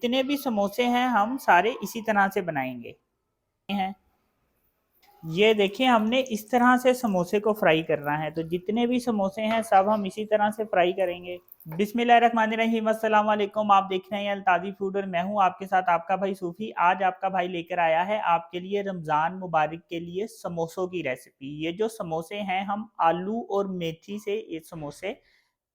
जितने भी समोसे हैं हम सारे इसी तरह से बनाएंगे हैं। ये देखिए हमने इस तरह से समोसे को फ्राई करना है, तो जितने भी समोसे हैं सब हम इसी तरह से फ्राई करेंगे। बिस्मिल्लाहिर्रहमानिर्रहीम, अस्सलाम वालेकुम। आप देख रहे हैं अल्ताजी फूड और मैं हूं आपके साथ आपका भाई सूफी। आज आपका भाई लेकर आया है आपके लिए रमज़ान मुबारक के लिए समोसों की रेसिपी। ये जो समोसे हैं हम आलू और मेथी से ये समोसे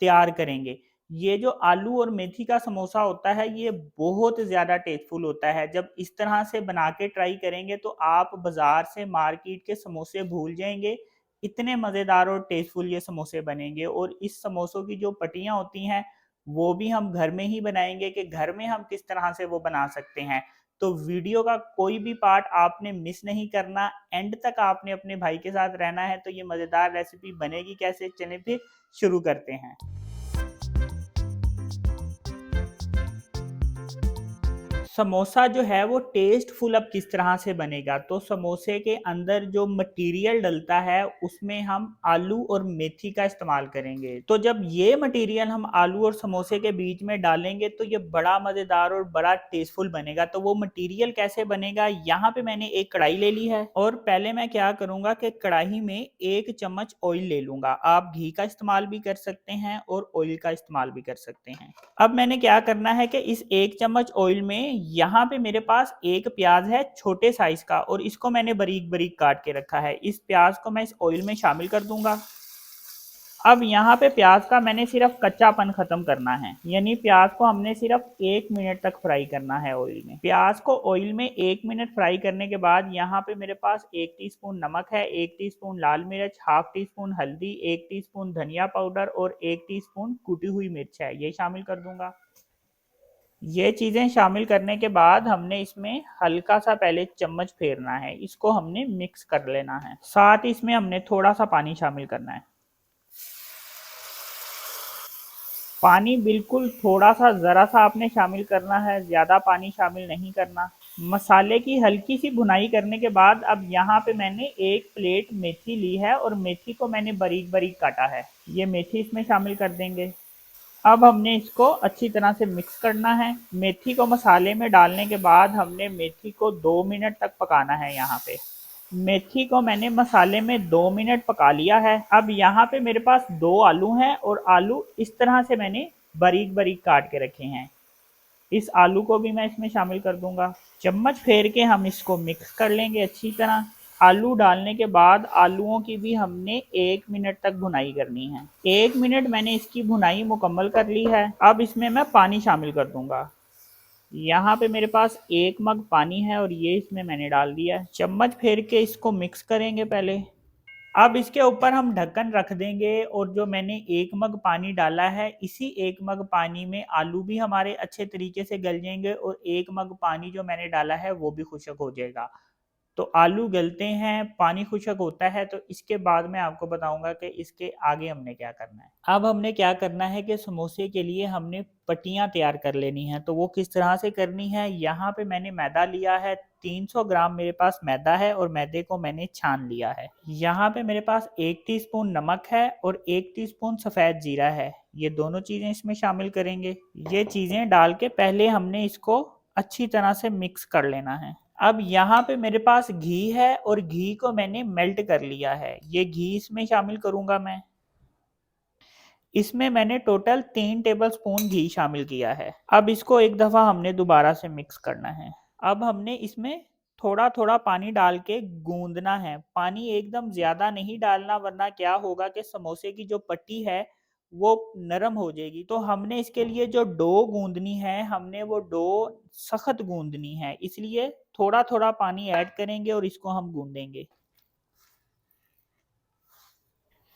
तैयार करेंगे। ये जो आलू और मेथी का समोसा होता है ये बहुत ज़्यादा टेस्टफुल होता है। जब इस तरह से बना के ट्राई करेंगे तो आप बाज़ार से मार्केट के समोसे भूल जाएंगे। इतने मज़ेदार और टेस्टफुल ये समोसे बनेंगे। और इस समोसों की जो पट्टियाँ होती हैं वो भी हम घर में ही बनाएंगे कि घर में हम किस तरह से वो बना सकते हैं। तो वीडियो का कोई भी पार्ट आपने मिस नहीं करना, एंड तक आपने अपने भाई के साथ रहना है। तो ये मज़ेदार रेसिपी बनेगी कैसे, चलिए फिर शुरू करते हैं। समोसा जो है वो टेस्टफुल अब किस तरह से बनेगा, तो समोसे के अंदर जो मटेरियल डलता है उसमें हम आलू और मेथी का इस्तेमाल करेंगे। तो जब ये मटेरियल हम आलू और समोसे के बीच में डालेंगे तो ये बड़ा मज़ेदार और बड़ा टेस्टफुल बनेगा। तो वो मटेरियल कैसे बनेगा, यहाँ पे मैंने एक कढ़ाई ले ली है और पहले मैं क्या करूँगा कि कढ़ाई में 1 चम्मच ऑयल ले लूँगा। आप घी का इस्तेमाल भी कर सकते हैं और ऑयल का इस्तेमाल भी कर सकते हैं। अब मैंने क्या करना है कि इस 1 चम्मच ऑयल में यहाँ पे मेरे पास एक प्याज है छोटे साइज का और इसको मैंने बारीक बारीक काट के रखा है। इस प्याज को मैं इस ऑयल में शामिल कर दूंगा। अब यहाँ पे प्याज का मैंने सिर्फ कच्चापन खत्म करना है, यानी प्याज को हमने सिर्फ 1 मिनट तक फ्राई करना है ऑयल में। प्याज को ऑयल में 1 मिनट फ्राई करने के बाद यहाँ पे मेरे पास 1 टीस्पून नमक है, 1 टीस्पून लाल मिर्च, हाफ टी स्पून हल्दी, 1 टीस्पून धनिया पाउडर और 1 टीस्पून कुटी हुई मिर्च है, ये शामिल कर दूंगा। ये चीज़ें शामिल करने के बाद हमने इसमें हल्का सा पहले चम्मच फेरना है, इसको हमने मिक्स कर लेना है। साथ ही इसमें हमने थोड़ा सा पानी शामिल करना है। पानी बिल्कुल थोड़ा सा ज़रा सा आपने शामिल करना है, ज़्यादा पानी शामिल नहीं करना। मसाले की हल्की सी भुनाई करने के बाद अब यहाँ पे मैंने एक प्लेट मेथी ली है और मेथी को मैंने बारीक बारीक काटा है, ये मेथी इसमें शामिल कर देंगे। अब हमने इसको अच्छी तरह से मिक्स करना है। मेथी को मसाले में डालने के बाद हमने मेथी को 2 मिनट तक पकाना है। यहाँ पे मेथी को मैंने मसाले में 2 मिनट पका लिया है। अब यहाँ पे मेरे पास 2 आलू हैं और आलू इस तरह से मैंने बारीक बारीक काट के रखे हैं। इस आलू को भी मैं इसमें शामिल कर दूंगा। चम्मच फेर के हम इसको मिक्स कर लेंगे अच्छी तरह। आलू डालने के बाद आलूओं की भी हमने 1 मिनट तक भुनाई करनी है। 1 मिनट मैंने इसकी भुनाई मुकम्मल कर ली है। अब इसमें मैं पानी शामिल कर दूंगा। यहाँ पे मेरे पास 1 मग पानी है और ये इसमें मैंने डाल दिया है। चम्मच फेर के इसको मिक्स करेंगे पहले। अब इसके ऊपर हम ढक्कन रख देंगे और जो मैंने 1 मग पानी डाला है इसी 1 मग पानी में आलू भी हमारे अच्छे तरीके से गल जाएंगे और 1 मग पानी जो मैंने डाला है वो भी खुश्क हो जाएगा। तो आलू गलते हैं, पानी खुश्क होता है, तो इसके बाद मैं आपको बताऊंगा कि इसके आगे हमने क्या करना है। अब हमने क्या करना है कि समोसे के लिए हमने पट्टियाँ तैयार कर लेनी है। तो वो किस तरह से करनी है, यहाँ पे मैंने मैदा लिया है, 300 ग्राम मेरे पास मैदा है और मैदे को मैंने छान लिया है। यहाँ पे मेरे पास 1 टीस्पून नमक है और 1 टीस्पून सफ़ेद जीरा है, ये दोनों चीज़ें इसमें शामिल करेंगे। ये चीज़ें डाल के पहले हमने इसको अच्छी तरह से मिक्स कर लेना है। अब यहाँ पे मेरे पास घी है और घी को मैंने मेल्ट कर लिया है, ये घी इसमें शामिल करूंगा मैं। इसमें मैंने टोटल 3 टेबलस्पून घी शामिल किया है। अब इसको एक दफ़ा हमने दोबारा से मिक्स करना है। अब हमने इसमें थोड़ा थोड़ा पानी डाल के गूंदना है। पानी एकदम ज़्यादा नहीं डालना, वरना क्या होगा कि समोसे की जो पट्टी है वो नरम हो जाएगी। तो हमने इसके लिए जो डो गूंदनी है, हमने वो डो सख्त गूंदनी है, इसलिए थोड़ा थोड़ा पानी ऐड करेंगे और इसको हम गूंदेंगे।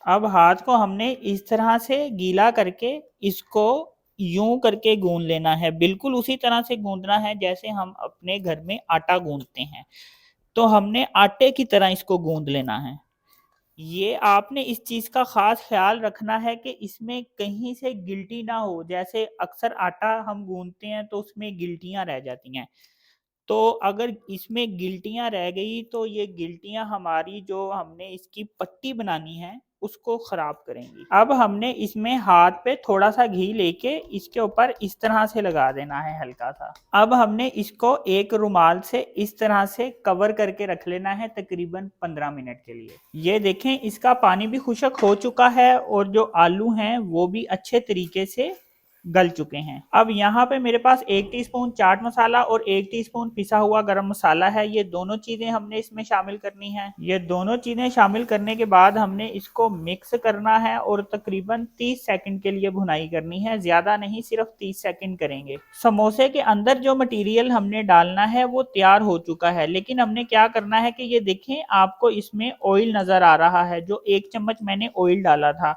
अब हाथ को हमने इस तरह से गीला करके इसको यूं करके गूंद लेना है, बिल्कुल उसी तरह से गूंदना है जैसे हम अपने घर में आटा गूंदते हैं। तो हमने आटे की तरह इसको गूंद लेना है। ये आपने इस चीज़ का ख़ास ख़्याल रखना है कि इसमें कहीं से गिल्टी ना हो। जैसे अक्सर आटा हम गूंदते हैं तो उसमें गिल्टियाँ रह जाती हैं। तो अगर इसमें गिल्टियाँ रह गई तो ये गिल्टियाँ हमारी जो हमने इसकी पट्टी बनानी है उसको खराब करेंगी। अब हमने इसमें हाथ पे थोड़ा सा घी लेके इसके ऊपर इस तरह से लगा देना है हल्का सा। अब हमने इसको एक रुमाल से इस तरह से कवर करके रख लेना है तकरीबन 15 मिनट के लिए। ये देखें इसका पानी भी खुश्क हो चुका है और जो आलू हैं वो भी अच्छे तरीके से गल चुके हैं। अब यहाँ पे मेरे पास 1 टीस्पून चाट मसाला और 1 टीस्पून पिसा हुआ गरम मसाला है। ये दोनों चीजें हमने इसमें शामिल करनी है। ये दोनों चीजें शामिल करने के बाद हमने इसको मिक्स करना है और तकरीबन 30 सेकंड के लिए भुनाई करनी है, ज्यादा नहीं, सिर्फ 30 सेकंड करेंगे। समोसे के अंदर जो मटेरियल हमने डालना है वो तैयार हो चुका है, लेकिन हमने क्या करना है कि ये देखें आपको इसमें ऑयल नजर आ रहा है, जो 1 चम्मच मैंने ऑयल डाला था।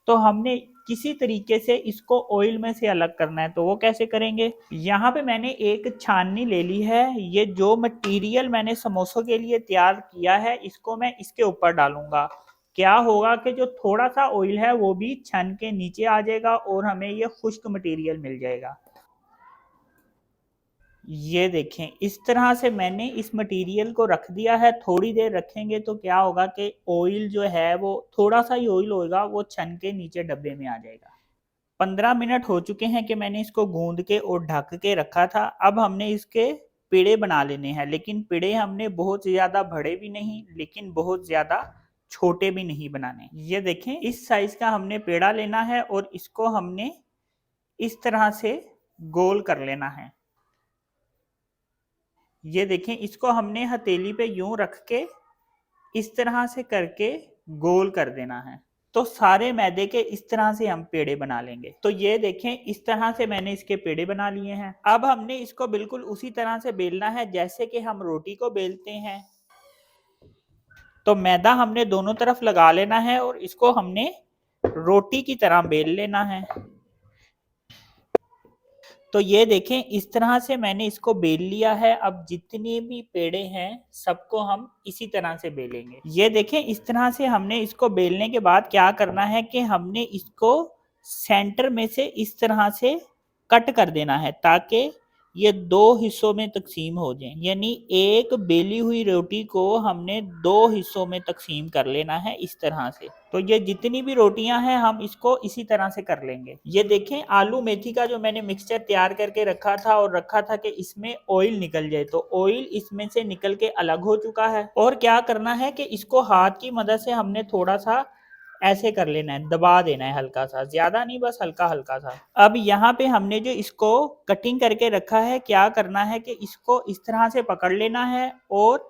तो हमने किसी तरीके से इसको ऑयल में से अलग करना है। तो वो कैसे करेंगे, यहाँ पे मैंने एक छाननी ले ली है। ये जो मटेरियल मैंने समोसों के लिए तैयार किया है इसको मैं इसके ऊपर डालूंगा। क्या होगा कि जो थोड़ा सा ऑयल है वो भी छन के नीचे आ जाएगा और हमें ये खुश्क मटेरियल मिल जाएगा। ये देखें इस तरह से मैंने इस मटेरियल को रख दिया है। थोड़ी देर रखेंगे तो क्या होगा कि ऑयल जो है वो थोड़ा सा ही ऑयल होगा, वो छन के नीचे डब्बे में आ जाएगा। 15 मिनट हो चुके हैं कि मैंने इसको गूंद के और ढक के रखा था। अब हमने इसके पेड़े बना लेने हैं, लेकिन पेड़े हमने बहुत ज्यादा बड़े भी नहीं लेकिन बहुत ज्यादा छोटे भी नहीं बनाने। ये देखें इस साइज का हमने पेड़ा लेना है और इसको हमने इस तरह से गोल कर लेना है। ये देखें इसको हमने हथेली पे यूं रख के इस तरह से करके गोल कर देना है। तो सारे मैदे के इस तरह से हम पेड़े बना लेंगे। तो ये देखें इस तरह से मैंने इसके पेड़े बना लिए हैं। अब हमने इसको बिल्कुल उसी तरह से बेलना है जैसे कि हम रोटी को बेलते हैं। तो मैदा हमने दोनों तरफ लगा लेना है और इसको हमने रोटी की तरह बेल लेना है। तो ये देखें इस तरह से मैंने इसको बेल लिया है। अब जितने भी पेड़े हैं सबको हम इसी तरह से बेलेंगे। ये देखें इस तरह से हमने इसको बेलने के बाद क्या करना है कि हमने इसको सेंटर में से इस तरह से कट कर देना है ताकि ये 2 हिस्सों में तकसीम हो जाए। यानी एक बेली हुई रोटी को हमने 2 हिस्सों में तकसीम कर लेना है इस तरह से। तो ये जितनी भी रोटियां हैं हम इसको इसी तरह से कर लेंगे। ये देखें आलू मेथी का जो मैंने मिक्सचर तैयार करके रखा था और रखा था कि इसमें ऑयल निकल जाए, तो ऑयल इसमें से निकल के अलग हो चुका है। और क्या करना है कि इसको हाथ की मदद से हमने थोड़ा सा ऐसे कर लेना है, दबा देना है हल्का सा, ज्यादा नहीं, बस हल्का हल्का सा। अब यहाँ पे हमने जो इसको कटिंग करके रखा है क्या करना है कि इसको इस तरह से पकड़ लेना है और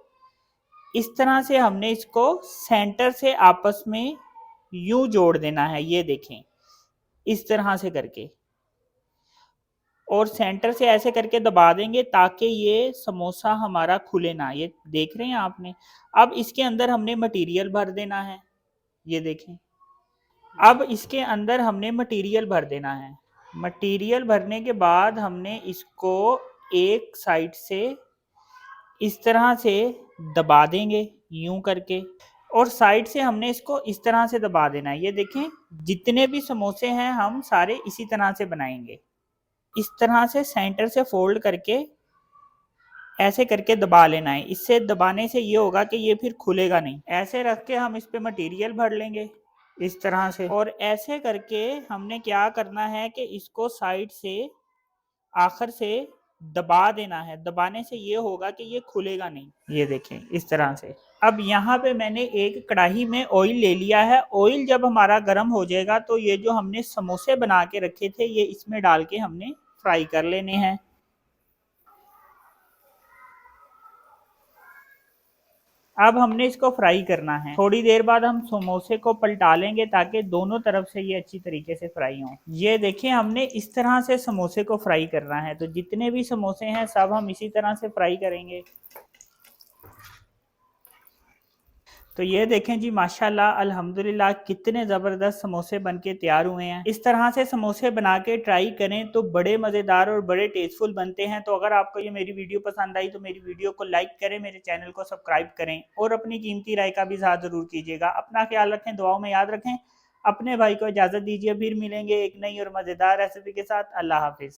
इस तरह से हमने इसको सेंटर से आपस में यूं जोड़ देना है। ये देखें इस तरह से करके और सेंटर से ऐसे करके दबा देंगे ताकि ये समोसा हमारा खुले ना। ये देख रहे हैं आपने। अब इसके अंदर हमने मटेरियल भर देना है। ये देखें अब इसके अंदर हमने मटेरियल भर देना है। मटेरियल भरने के बाद हमने इसको एक साइड से इस तरह से दबा देंगे यूं करके और साइड से हमने इसको इस तरह से दबा देना है। ये देखें जितने भी समोसे हैं हम सारे इसी तरह से बनाएंगे। इस तरह से सेंटर से फोल्ड करके ऐसे करके दबा लेना है। इससे दबाने से ये होगा कि ये फिर खुलेगा नहीं। ऐसे रख के हम इस पे मटेरियल भर लेंगे इस तरह से और ऐसे करके हमने क्या करना है कि इसको साइड से आखिर से दबा देना है। दबाने से ये होगा कि ये खुलेगा नहीं। ये देखें इस तरह से। अब यहाँ पे मैंने एक कढ़ाई में ऑयल ले लिया है। ऑयल जब हमारा गर्म हो जाएगा तो ये जो हमने समोसे बना के रखे थे ये इसमें डाल के हमने फ्राई कर लेने हैं। अब हमने इसको फ्राई करना है। थोड़ी देर बाद हम समोसे को पलटा लेंगे ताकि दोनों तरफ से ये अच्छी तरीके से फ्राई हों। ये देखिए हमने इस तरह से समोसे को फ्राई करना है। तो जितने भी समोसे हैं सब हम इसी तरह से फ्राई करेंगे। तो ये देखें जी माशाल्लाह अल्हम्दुलिल्लाह कितने ज़बरदस्त समोसे बनके तैयार हुए हैं। इस तरह से समोसे बना के ट्राई करें तो बड़े मज़ेदार और बड़े टेस्टफुल बनते हैं। तो अगर आपको ये मेरी वीडियो पसंद आई तो मेरी वीडियो को लाइक करें, मेरे चैनल को सब्सक्राइब करें और अपनी कीमती राय का भी इज़हार ज़रूर कीजिएगा। अपना ख्याल रखें, दुआओं में याद रखें। अपने भाई को इजाज़त दीजिए, फिर मिलेंगे एक नई और मज़ेदार रेसिपी के साथ। अल्लाह हाफिज़।